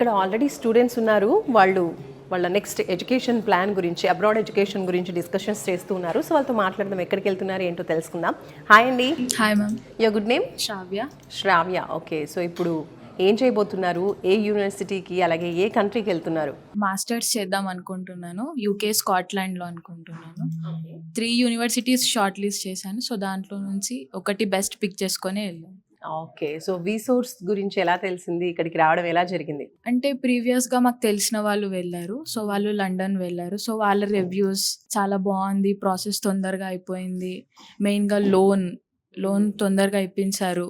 ఇక్కడ already students ఉన్నారు. వాళ్ళ నెక్స్ట్ ఎడ్యుకేషన్ ప్లాన్ గురించి, అబ్రాడ్ ఎడ్యుకేషన్ గురించి డిస్కషన్స్ చేస్తూ ఉన్నారు. సో వాళ్ళతో మాట్లాడదాం, ఎక్కడికి వెళ్తున్నారు ఏంటో తెలుసుకుందాం. హాయ్ అండి. Hi ma'am. Your good name? Shravya. Shravya, okay. So ఇప్పుడు ఏం చేయబోతున్నారు? ఏ యూనివర్సిటీకి, అలాగే ఏ కంట్రీకి వెళ్తున్నారు? మాస్టర్స్ చేద్దాం అనుకుంటున్నాను. యూకే, స్కాట్లాండ్లో అనుకుంటున్నాను. 3 యూనివర్సిటీస్ షార్ట్ లిస్ట్ చేశాను. సో దాంట్లో నుంచి ఒకటి బెస్ట్ పిక్ చేసుకొని వెళ్ళాను. ఓకే. సో వీసోర్స్ గురించి ఎలా తెలిసింది? ఇక్కడికి రావడం ఎలా జరిగింది? అంటే ప్రీవియస్గా మాకు తెలిసిన వాళ్ళు వెళ్ళారు. సో వాళ్ళు లండన్ వెళ్ళారు. సో వాళ్ళ రివ్యూస్ చాలా బాగుంది, ప్రాసెస్ తొందరగా అయిపోయింది, మెయిన్గా లోన్ తొందరగా ఇప్పించారు.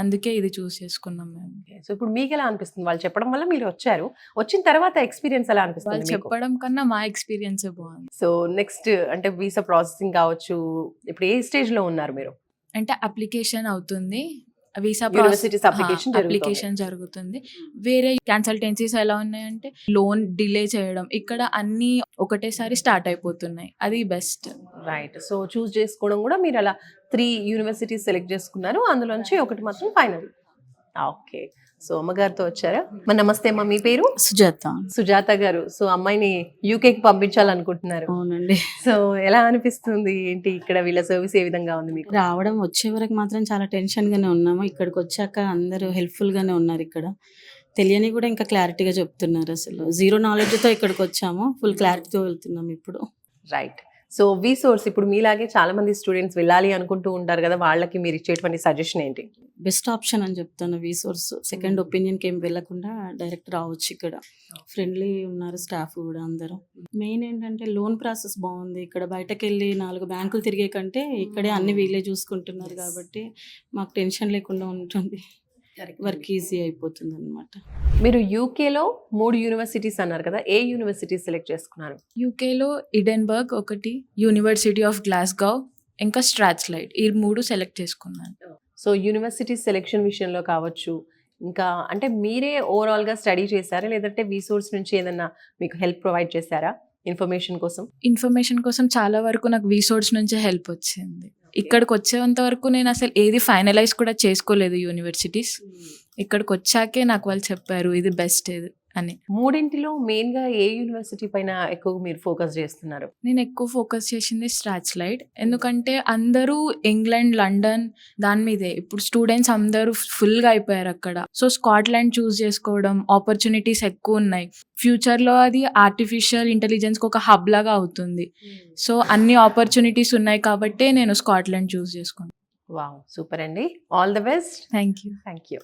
అందుకే ఇది చూస్ చేసుకున్నాం మేము. సో ఇప్పుడు మీకు ఎలా అనిపిస్తుంది? వాళ్ళు చెప్పడం వల్ల మీరు వచ్చారు, వచ్చిన తర్వాత ఎక్స్పీరియన్స్ ఎలా అనిపిస్తుంది వాళ్ళు మీకు? చెప్పడం కన్నా మా ఎక్స్పీరియన్సే బాగుంది. సో నెక్స్ట్ అంటే వీసా ప్రాసెసింగ్ కావచ్చు, ఇప్పుడు ఏ స్టేజ్ లో ఉన్నారు మీరు? అంటే అప్లికేషన్ అవుతుంది, వీసా యూనివర్సిటీస్ అప్లికేషన్ అప్లికేషన్ జరుగుతుంది. వేరే కన్సల్టెన్సీస్ ఎలా ఉన్నాయంటే లోన్ డిలే చేయడం, ఇక్కడ అన్ని ఒకటేసారి స్టార్ట్ అయిపోతున్నాయి. అది బెస్ట్. రైట్. సో చూస్ చేసుకోవడం కూడా మీరు అలా 3 యూనివర్సిటీస్ సెలెక్ట్ చేసుకున్నారు, అందులోంచి ఒకటి మాత్రం ఫైనల్. ఓకే. సో అమ్మగారితో వచ్చారా? మరి నమస్తే అమ్మ, మీ పేరు? సుజాత. సుజాత గారు. సో అమ్మాయిని యూకేకి పంపించాలనుకుంటున్నారు. అవునండి. సో ఎలా అనిపిస్తుంది ఏంటి, ఇక్కడ వీళ్ళ సర్వీస్ ఏ విధంగా ఉంది మీకు? రావడం వచ్చే వరకు మాత్రం చాలా టెన్షన్ గానే ఉన్నాము. ఇక్కడికి వచ్చాక అందరూ హెల్ప్ఫుల్ గానే ఉన్నారు. ఇక్కడ తెలియని కూడా ఇంకా క్లారిటీగా చెప్తున్నారు. అసలు జీరో నాలెడ్జ్ తో ఇక్కడికి వచ్చాము, ఫుల్ క్లారిటీతో వెళ్తున్నాం ఇప్పుడు. రైట్. సో వీసోర్స్ ఇప్పుడు మీలాగే చాలా మంది స్టూడెంట్స్ వెళ్ళాలి అనుకుంటూ ఉంటారు కదా, వాళ్ళకి మీరు ఇచ్చేటువంటి సజెషన్ ఏంటి? బెస్ట్ ఆప్షన్ అని చెప్తాను వీసోర్స్. సెకండ్ ఒపీనియన్కి ఏం వెళ్ళకుండా డైరెక్ట్ రావచ్చు. ఇక్కడ ఫ్రెండ్లీ ఉన్నారు స్టాఫ్ కూడా అందరూ. మెయిన్ ఏంటంటే లోన్ ప్రాసెస్ బాగుంది. ఇక్కడ బయటకు వెళ్ళి 4 బ్యాంకులు తిరిగే కంటే ఇక్కడే అన్ని వీళ్ళే చూసుకుంటున్నారు కాబట్టి మాకు టెన్షన్ లేకుండా ఉంటుంది, వర్క్ ఈజీ అయిపోతుంది అనమాట. మీరు యూకేలో 3 యూనివర్సిటీస్ అన్నారు కదా, ఏ యూనివర్సిటీ సెలెక్ట్ చేసుకున్నారు? యూకేలో ఇడెన్బర్గ్ ఒకటి, యూనివర్సిటీ ఆఫ్ గ్లాస్గో, ఇంకా స్ట్రాత్లైడ్, ఈ 3 సెలెక్ట్ చేసుకున్నాను. సో యూనివర్సిటీ సెలెక్షన్ విషయంలో కావచ్చు, ఇంకా అంటే మీరే ఓవరాల్ గా స్టడీ చేశారా, లేదంటే వీసోర్స్ నుంచి ఏదన్నా మీకు హెల్ప్ ప్రొవైడ్ చేశారా ఇన్ఫర్మేషన్ కోసం? చాలా వరకు నాకు వీసోర్స్ నుంచే హెల్ప్ వచ్చింది. ఇక్కడికి వచ్చేంత వరకు నేను అసలు ఏది ఫైనలైజ్ కూడా చేసుకోలేదు యూనివర్సిటీస్. ఇక్కడికి వచ్చాకే నాకు వాళ్ళు చెప్పారు ఇది బెస్ట్ ఇది అని. 3 మెయిన్ గా ఏ యూనివర్సిటీ పైన ఎక్కువ మీరు ఫోకస్ చేస్తున్నారు? నేను ఎక్కువ ఫోకస్ చేసింది స్ట్రాత్లైడ్, ఎందుకంటే అందరూ ఇంగ్లాండ్, లండన్ దాని మీదే. ఇప్పుడు స్టూడెంట్స్ అందరూ ఫుల్గా అయిపోయారు అక్కడ. సో స్కాట్లాండ్ చూస్ చేసుకోవడం, ఆపర్చునిటీస్ ఎక్కువ ఉన్నాయి. ఫ్యూచర్లో అది ఆర్టిఫిషియల్ ఇంటెలిజెన్స్కి ఒక హబ్ లాగా అవుతుంది. సో అన్ని ఆపర్చునిటీస్ ఉన్నాయి కాబట్టి నేను స్కాట్లాండ్ చూస్ చేసుకున్నాను. వావ్, సూపర్ అండి. All the best. Thank you.